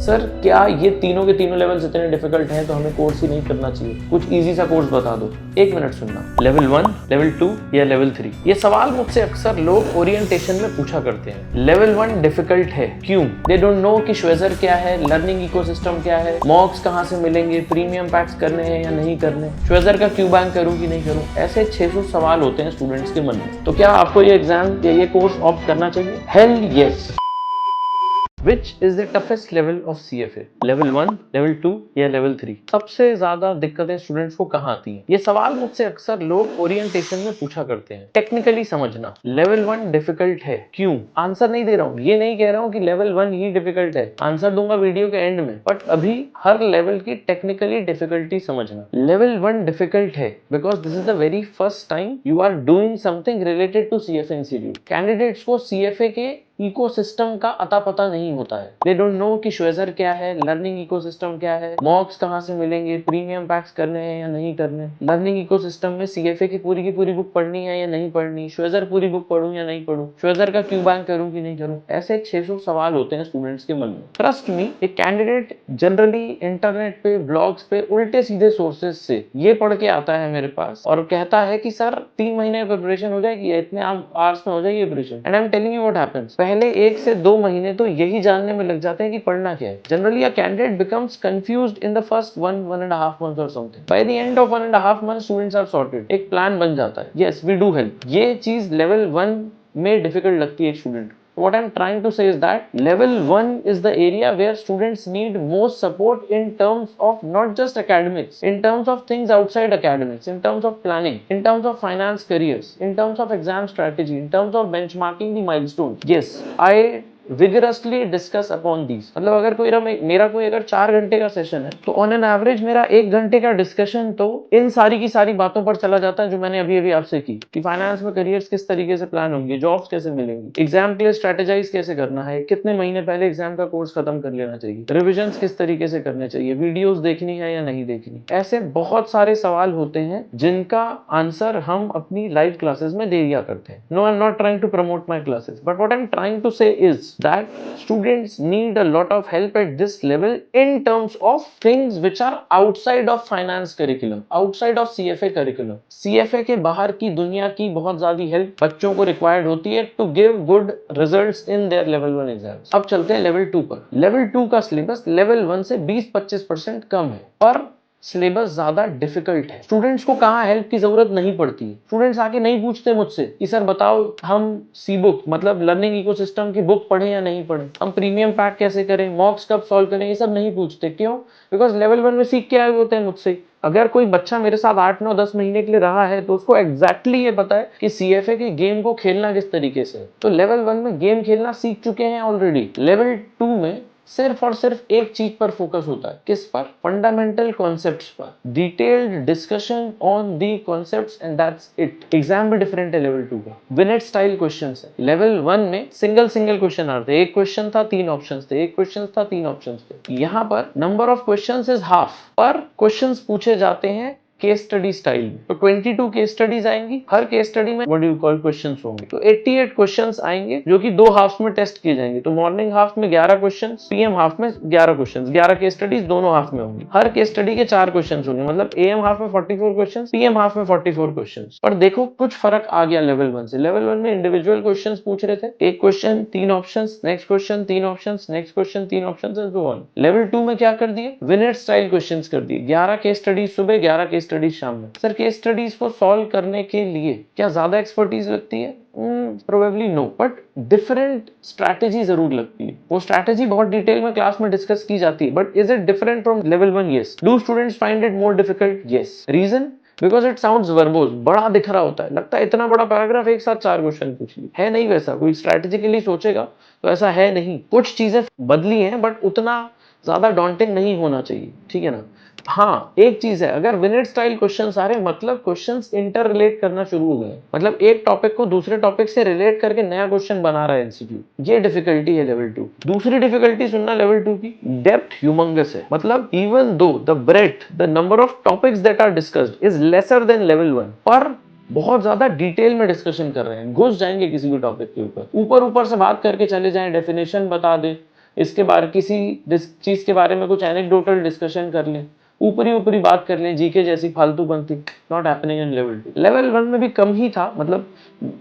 Sir क्या ये तीनों के तीनों लेवल्स इतने डिफिकल्ट हैं तो हमें कोर्स ही नहीं करना चाहिए, कुछ इजी सा कोर्स बता दो। एक मिनट सुनना, लेवल 1, लेवल 2 या लेवल 3? ये सवाल मुझसे अक्सर लोग ओरिएंटेशन में पूछा करते हैं। लेवल 1 डिफिकल्ट है क्यों? दे डोंट नो कि श्वेजर क्या है, लर्निंग इकोसिस्टम क्या है, मॉक्स कहाँ से मिलेंगे, प्रीमियम पैक्स करने हैं या नहीं करने, श्वेजर का क्यू बैंक करूँ कि नहीं करूँ, ऐसे 600 सवाल होते हैं स्टूडेंट्स के मन में। तो क्या आपको ये एग्जाम या ये कोर्स ऑप्ट करना चाहिए? Hello yes. Which is the toughest level of CFA? Level 1, Level 2 या Level 3? सबसे ज्यादा दिक्कतें स्टूडेंट्स को कहाँ आती हैं? ये सवाल मुझसे अक्सर लोग ओरिएंटेशन में पूछा करते हैं। टेक्निकली समझना, Level 1 डिफिकल्ट है क्यों? आंसर नहीं दे रहा हूँ, ये नहीं कह रहा हूँ कि Level 1 ही डिफिकल्ट है, आंसर दूंगा वीडियो के एंड में, बट अभी हर लेवल की टेक्निकली डिफिकल्टी समझना। Level 1 डिफिकल्ट है because this is the very first time you are doing something related to CFA institute. Candidates को CFA के इकोसिस्टम का अता पता नहीं होता है। दे डोंट नो कि श्वेजर क्या है, लर्निंग इकोसिस्टम क्या है, मॉक्स कहाँ से मिलेंगे, प्रीमियम पैक्स करने हैं या नहीं करने, लर्निंग इकोसिस्टम में CFA की पूरी बुक पढ़नी है या नहीं पढ़नी, श्वेजर पूरी बुक पढ़ूं या नहीं पढ़ूं, श्वेजर का क्यू बैंक करूं कि नहीं करूं, ऐसे 600 सवाल होते हैं स्टूडेंट्स के मन में। ट्रस्ट मी, एक कैंडिडेट जनरली इंटरनेट पे, ब्लॉग्स पे उल्टे सीधे सोर्सेज से ये पढ़ के आता है मेरे पास और कहता है कि सर 3 महीने प्रिपरेशन हो जाएगी, इतने आवर्स में हो जाएगी preparation. And I am telling you what happens, पहले 1 से 2 महीने तो यही जानने में लग जाते हैं कि पढ़ना क्या है। Generally a candidate becomes confused in the first 1.5 months और something. By the end of 1.5 months students are sorted, एक प्लान बन जाता है। Yes, we do help. ये चीज लेवल 1 में डिफिकल्ट लगती है student. What I'm trying to say is that level 1 is the area where students need most support in terms of not just academics, in terms of things outside academics, in terms of planning, in terms of finance careers, in terms of exam strategy, in terms of benchmarking the milestones. Yes, I vigorously discuss upon these। मतलब अगर मेरा कोई अगर 4 घंटे का session है तो on an average मेरा 1 घंटे का डिस्कशन तो इन सारी की सारी बातों पर चला जाता है जो मैंने अभी आपसे की, कि फाइनेंस में करियर्स किस तरीके से प्लान होंगे, जॉब्स कैसे मिलेंगी, एग्जाम के लिए स्ट्रेटेजाइज कैसे करना है, कितने महीने पहले एग्जाम का कोर्स खत्म कर लेना चाहिए, रिविजन्स किस तरीके से करने चाहिए, वीडियोस देखनी है या नहीं देखनी। ऐसे बहुत सारे सवाल होते हैं जिनका आंसर हम अपनी लाइव क्लासेस में दे दिया करते हैं। No, I am not trying to promote my classes, but what I am trying to say is that students need a lot of help at this level in terms of things which are outside of finance curriculum, outside of CFA curriculum। CFA के बाहर की दुनिया की बहुत ज्यादा help बच्चों को required होती है to give good results in their level 1 exams। अब चलते हैं लेवल 2 पर। लेवल 2 का सिलेबस लेवल 1 से 20-25% कम है, पर सिलेबस ज्यादा डिफिकल्ट है। स्टूडेंट्स को कहाँ हेल्प की जरूरत नहीं पड़ती। स्टूडेंट्स आके नहीं पूछते मुझसे कि सर बताओ हम सी बुक मतलब लर्निंग इकोसिस्टम की बुक पढ़े या नहीं पढ़े, हम प्रीमियम पैक कैसे करें, मॉक्स कब सॉल्व करें, ये सब नहीं पूछते। क्यों? बिकॉज लेवल 1 में सीख के आए होते हैं मुझसे। अगर कोई बच्चा मेरे साथ 8, 9, 10 महीने के लिए रहा है तो उसको एग्जैक्टली ये पता है कि CFA के गेम को खेलना किस तरीके से। तो लेवल 1 में गेम खेलना सीख चुके हैं ऑलरेडी। लेवल 2 में सिर्फ और सिर्फ एक चीज पर फोकस होता है। किस पर? फंडामेंटल कॉन्सेप्ट्स पर, detailed discussion on the concepts and that's it. Exam भी डिफरेंट है लेवल 2 का, विनेट स्टाइल क्वेश्चंस है। लेवल 1 में सिंगल क्वेश्चन आते थे, एक क्वेश्चन था 3 ऑप्शंस थे, एक क्वेश्चन था 3 ऑप्शंस थे। यहाँ पर number of questions is half, पर क्वेश्चंस पूछे जाते हैं केस स्टडी स्टाइल में। तो 22 केस स्टडीज आएंगी, हर केस स्टडी में what do you call questions होंगे। तो 88 क्वेश्चंस आएंगे जो कि 2 हाफ्स में टेस्ट किए जाएंगे। तो मॉर्निंग हाफ में 11 क्वेश्चंस, पीएम हाफ में 11 क्वेश्चंस, 11 केस स्टडीज दोनों हाफ में होंगी। हर केस स्टडी के 4 क्वेश्चंस होंगे, मतलब एएम हाफ में 44 क्वेश्चंस, पीएम हाफ में 44 क्वेश्चंस। पर देखो कुछ फर्क आ गया लेवल 1 से। लेवल 1 में इंडिविजुअल क्वेश्चंस पूछ रहे थे, एक question 3 options, next question 3 options, next question 3 options and so on. Level 2 में क्या कर दिए? विनेट स्टाइल क्वेश्चंस कर दिए। 11 केस स्टडीज सुबह, 11 केस स्टडीज शाम में। सर केस स्टडीज को सॉल्व करने के लिए क्या ज्यादा एक्सपर्टीज लगती है? Probably no, but different strategy जरूर लगती है। वो स्ट्रैटेजी बहुत डिटेल में क्लास में डिस्कस की जाती है, but is it different from level 1? Yes. Do students find it more difficult? Yes. Reason? Because it sounds verbose, बड़ा दिख रहा होता है, लगता है इतना बड़ा पैराग्राफ एक साथ 4 क्वेश्चन पूछ लिए। है नहीं वैसा, कोई स्ट्रैटेजिकली सोचेगा तो ऐसा है नहीं। कुछ चीजें बदली हैं बट उतना ज्यादा डॉन्टिंग नहीं होना चाहिए, ठीक है ना। हाँ, एक चीज है, अगर विनेट स्टाइल क्वेश्चंस आ रहे मतलब क्वेश्चंस इंटर रिलेट करना शुरू हो गए, मतलब एक टॉपिक को दूसरे टॉपिक से रिलेट करके नया क्वेश्चन बना रहा है इंस्टीट्यूट। ये डिफिकल्टी है लेवल 2। दूसरी डिफिकल्टी सुनना लेवल 2 की, डेप्थ ह्यूमंगस है। मतलब even though the breadth, the number of topics that are discussed is lesser than level 1, पर बहुत ज्यादा डिटेल में डिस्कशन कर रहे हैं, घुस जाएंगे किसी भी टॉपिक के ऊपर, ऊपर से बात करके चले जाएं, डेफिनेशन बता दे, इसके बारे किसी चीज के बारे में कुछ एनेक्डोटल डिस्कशन कर लें, ऊपरी ऊपरी बात कर लें, जीके जैसी फालतू बनती, not happening in level 2। Level 1 में भी कम ही था, मतलब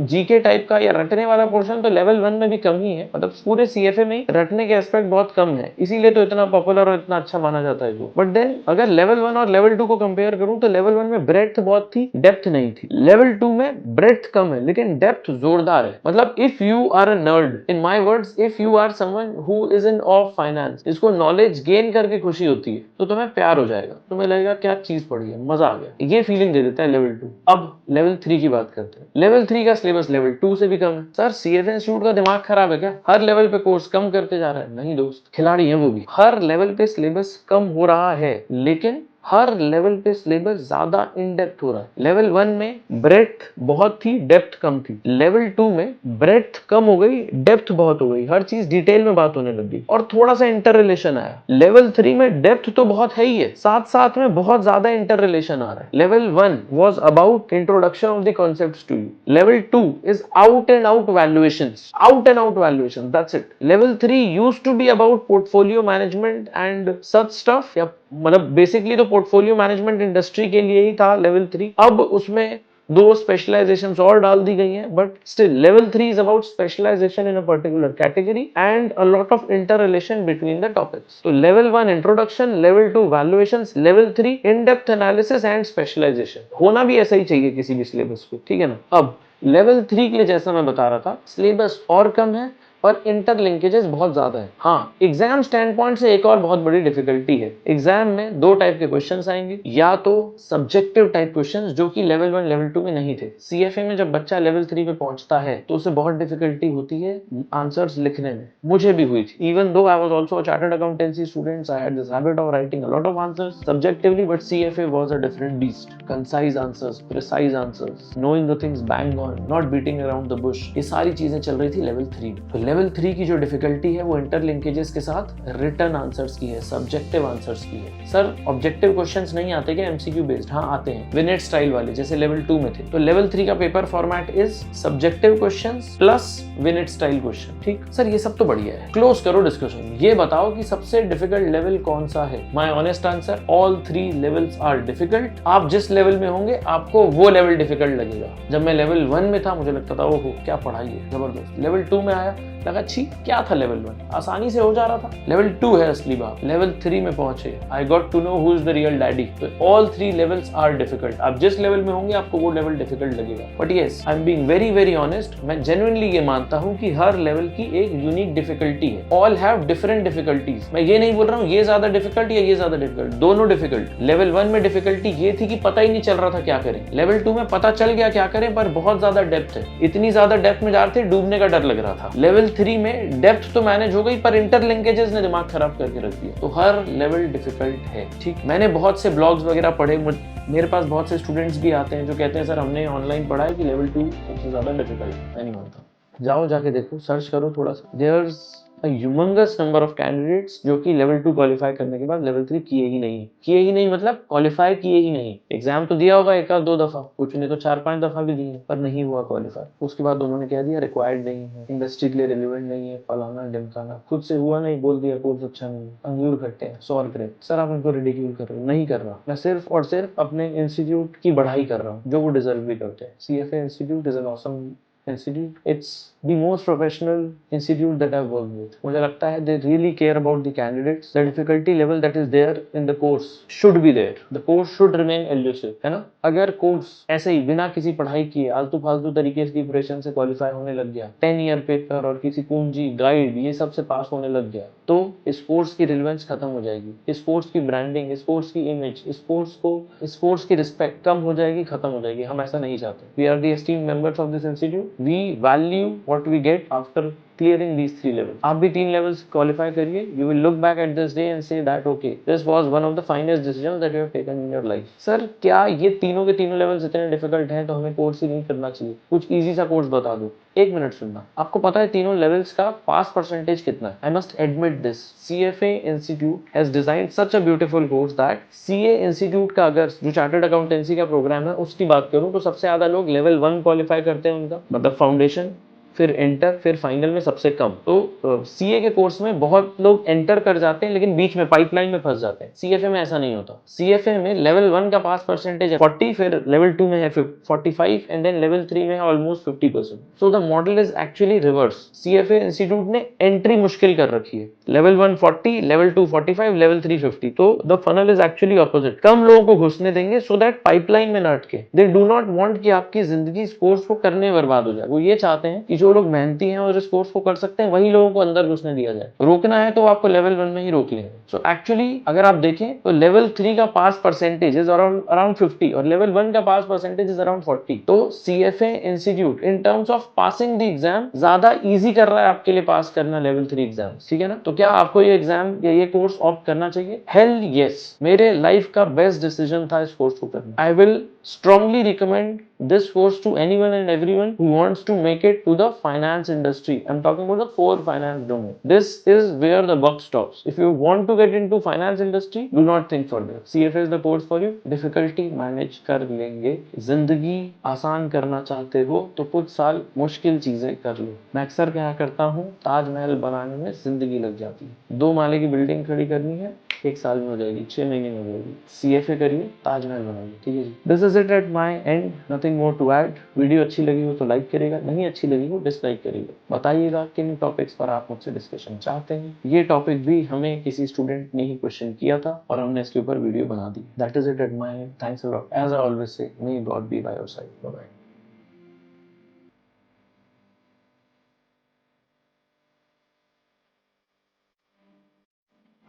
जीके टाइप का या रटने वाला पोर्शन तो लेवल 1 में भी कम ही है, मतलब पूरे सीएफए में रटने के एस्पेक्ट बहुत कम है, इसीलिए तो इतना पॉपुलर और इतना अच्छा माना जाता है जो। बट देन अगर लेवल 1 और लेवल 2 को कंपेयर करूं तो लेवल 1 में ब्रेड्थ बहुत थी, डेप्थ नहीं थी। लेवल 2 में ब्रेड्थ कम है लेकिन डेप्थ जोरदार है। मतलब if you are a nerd, in my words, if you are someone who is in of finance, जिसको नॉलेज गेन करके खुशी होती है, तो तुम्हें प्यार हो जाएगा, तुम्हें लगेगा क्या चीज पढ़ी है, मजा आ गया, ये फीलिंग दे देता है लेवल 2। अब लेवल 3 की बात करते हैं। लेवल 3 का सिलेबस लेवल 2 से भी कम है। सर सीएफए इंस्टीट्यूट का दिमाग खराब है क्या? हर लेवल पे कोर्स कम करते जा रहा है? नहीं दोस्त, खिलाड़ी है वो भी। हर लेवल पे सिलेबस कम हो रहा है लेकिन हर लेवल पे सिलेबस ज्यादा इन डेप्थ हो रहा है। लेवल 1 में ब्रेड्थ बहुत थी, डेप्थ कम थी। लेवल 2 में ब्रेड्थ कम हो गई, डेप्थ बहुत हो गई, हर चीज डिटेल में बात होने लगी और थोड़ा सा इंटर रिलेशन आया। लेवल 3 में डेप्थ तो बहुत है ही है, साथ साथ में बहुत ज्यादा इंटर रिलेशन आ रहा है। Level 1 was about introduction of the concepts to you. Level 2 is out and out valuations. Out and out valuations. That's it. Level 3 used to be about portfolio management and such stuff. या मतलब basically तो portfolio management industry के लिए ही था level 3। अब उसमें 2 specialisations और डाल दी गई हैं, but still level 3 is about specialisation in a particular category and a lot of inter relation between the topics. तो level 1 introduction, level 2 valuations, level 3 in depth analysis and specialisation. होना भी ऐसा ही चाहिए किसी भी सिलेबस पे, ठीक है ना। अब लेवल 3 के लिए जैसा मैं बता रहा था, सिलेबस और कम है और इंटरलिंकेजेस बहुत ज्यादा है। हाँ, एग्जाम स्टैंड पॉइंट से एक और बहुत बड़ी डिफिकल्टी है। एग्जाम में 2 टाइप के क्वेश्चंस आएंगे, या तो सब्जेक्टिव टाइप क्वेश्चंस जो कि लेवल 1 लेवल 2 में नहीं थे। सीएफए में जब बच्चा लेवल 3 पे पहुंचता है तो उसे बहुत डिफिकल्टी होती है आंसर्स लिखने में, मुझे भी हुई थी। Even though I was also a chartered accountancy student, I had this habit of writing a lot of answers subjectively, but CFA was a different beast. Concise answers, precise answers, knowing the things bang on, not beating around the Bush, ये सारी चीजें चल रही थी level 3 में। Level 3 की जो difficulty है वो इंटरलिंकेजेस के साथ रिटर्न आंसर्स की है, सब्जेक्टिव आंसर्स की है। सर ऑब्जेक्टिव क्वेश्चंस नहीं आते क्या एमसीक्यू बेस्ड? हाँ आते हैं, विनेट स्टाइल वाले, जैसे लेवल 2 में थे। तो लेवल 3 का paper format is subjective questions plus vignette style question. ठीक सर, ये सब तो बढ़िया है, क्लोज करो डिस्कशन। ये बताओ कि सबसे डिफिकल्ट लेवल कौन सा है? My honest answer, all 3 levels are difficult. आप जिस लेवल में होंगे आपको वो लेवल डिफिकल्ट लगेगा। जब मैं लेवल 1 में था मुझे लगता था ओहो क्या पढ़ाई है, जबरदस्त। लेवल 2 में आया लगा छी क्या था, लेवल 1 आसानी से हो जा रहा था। लेवल 2 है असली बात। लेवल 3 में पहुंचे, I got to know who is the real daddy. तो ऑल 3 लेवल्स आर डिफिकल्ट। आप जिस लेवल में होंगे आपको वो लेवल डिफिकल्ट लगेगा। But yes, I am being very very honest, मैं जेन्युइनली ये मानता हूं कि हर लेवल की एक यूनिक डिफिकल्टी है। All have different difficulties. मैं ये नहीं बोल रहा हूँ ये ज्यादा डिफिकल्ट या ये ज्यादा डिफिकल्ट, दोनों डिफिकल्ट। लेवल 1 में डिफिकल्टी ये थी कि पता ही नहीं चल रहा था क्या करें। लेवल 2 में पता चल गया क्या करें, पर बहुत ज्यादा डेप्थ है, इतनी ज्यादा डेप्थ में जा रहे थे डूबने का डर लग रहा था। लेवल 3 में डेप्थ तो मैनेज हो गई पर इंटरलिंकेजेस ने दिमाग खराब करके रख दिया। तो हर लेवल डिफिकल्ट है। ठीक, मैंने बहुत से ब्लॉग्स वगैरह पढ़े, मेरे पास बहुत से स्टूडेंट्स भी आते हैं जो कहते हैं सर हमने ऑनलाइन पढ़ा है कि लेवल 2 सबसे ज्यादा डिफिकल्ट है। मैं नहीं मानता, जाओ जाके देखो, सर्च करो थोड़ा सा। There's a humongous number of candidates जो कि लेवल 2 क्वालिफाई करने के बाद लेवल 3 किए ही नहीं, मतलब क्वालिफाई किए ही नहीं। एग्जाम तो दिया होगा 1-2 दफा, कुछ ने तो 4-5 दफा भी दिए, पर नहीं हुआ क्वालिफाई। उसके बाद उन्होंने कह दिया रिक्वायर्ड नहीं है, इंडस्ट्री के लिए रिलेवेंट नहीं है, फलाना ढिमकाना, खुद से हुआ नहीं, बोल दिया कोर्स अच्छा नहीं है। अंगूर खट्टे हैं, सॉर ग्रेट। सर आप उनको रिडिक्यूल कर रहे हो? नहीं कर रहा, मैं सिर्फ और सिर्फ अपने इंस्टीट्यूट की बढ़ाई कर रहा हूँ जो वो डिजर्व भी करते हैं। CFA institute is an awesome institute. It's the most professional institute that I've worked with. मुझे लगता है they really care about the candidates. The difficulty level that is there in the course should be there. The course should remain elusive, है ना? अगर course ऐसे ही बिना किसी पढ़ाई किए आलतू फालतू तरीके की प्रिपरेशन से क्वालिफाई होने लग गया, 10 ईयर पेपर और किसी पूंजी गाइड ये सब से पास होने लग गया, तो इस कोर्स की रिलेवेंस खत्म हो जाएगी, इस कोर्स की ब्रांडिंग, इस कोर्स की इमेज, इस कोर्स की रिस्पेक्ट कम हो जाएगी, खत्म हो जाएगी। हम ऐसा नहीं चाहते। We are the esteemed members of this institute. We value what we get after clearing these 3 levels. आप भी 3 levels qualify करिए. You will look back at this day and say that okay, this was one of the finest decisions that you have taken in your life. Sir क्या ये तीनों के तीनों levels इतने difficult हैं तो हमें कोर्स ही नहीं करना चाहिए? कुछ इजी सा कोर्स बता दो। 1 मिनट सुनना। आपको पता है तीनों लेवल्स का पास परसेंटेज कितना है? I must admit this, CFA institute has designed such a beautiful course that CA institute का अगर जो चार्टर्ड अकाउंटेंसी का प्रोग्राम है उसकी बात करूं तो सबसे ज्यादा लोग लेवल 1 क्वालिफाई करते हैं उनका, मतलब फाउंडेशन, फिर एंटर, फिर फाइनल में सबसे कम। तो सीए के कोर्स में बहुत लोग एंटर कर जाते हैं लेकिन बीच में पाइपलाइन में फंस जाते हैं। सीएफए में ऐसा नहीं होता। सीएफए में लेवल 1 का पास परसेंटेज है 40, फिर लेवल 2 में है 45 एंड देन लेवल 3 में है almost 50%। So the model is actually reverse. CFA institute ने एंट्री मुश्किल कर रखी है। Level 1 40, level 2 45, level 3 50। तो the funnel is actually opposite. कम लोगों को घुसने देंगे सो दैट पाइपलाइन में न अटके। दे डू नॉट वांट कि आपकी जिंदगी इस कोर्स को करने बर्बाद हो जाए। वो ये चाहते हैं कि जो लोग मेहनती हैं और इस कोर्स को कर सकते हैं वही लोगों को अंदर घुसने दिया जाए। रोकना है तो आपको लेवल 1 में ही रोक लेंगे। सो एक्चुअली अगर आप देखें तो लेवल 3 का पास परसेंटेज इज अराउंड 50 और लेवल 1 का पास परसेंटेज इज अराउंड 40। तो CFA institute in terms of passing the exam ज्यादा इजी कर रहा है आपके लिए पास करना लेवल 3 एग्जाम। ठीक है ना? तो क्या आपको ये एग्जाम या ये कोर्स ऑप्ट करना चाहिए? Hello yes. मेरे लाइफ का बेस्ट डिसीजन था इस कोर्स को करना। I will strongly recommend this course to anyone and everyone who wants to make it to the finance industry. I'm talking about the core finance domain. This is where the buck stops. If you want to get into finance industry, do not think further. CFA is the course for you. Difficulty manage कर लेंगे। जिंदगी आसान करना चाहते हो तो कुछ साल मुश्किल चीजें कर लो। मैं अक्सर क्या करता हूँ, ताजमहल बनाने में जिंदगी लग जाती है। 2 माले की बिल्डिंग खड़ी करनी है, 1 साल में हो जाएगी, 6 महीने में हो जाएगी। सीएफए करिए, ताजमहल बनाइए। ठीक है जी। This is it at my end, nothing more to add. Video अच्छी लगी हो तो लाइक करेगा, नहीं अच्छी लगी हो डिसलाइक करेगा। बताइएगा किन टॉपिक्स पर आप मुझसे डिस्कशन चाहते हैं। ये टॉपिक भी हमें किसी स्टूडेंट ने ही क्वेश्चन किया था और हमने इसके ऊपर वीडियो बना दी। That is it at my end. Thanks a lot. As I always say, may God be by your side. Bye bye.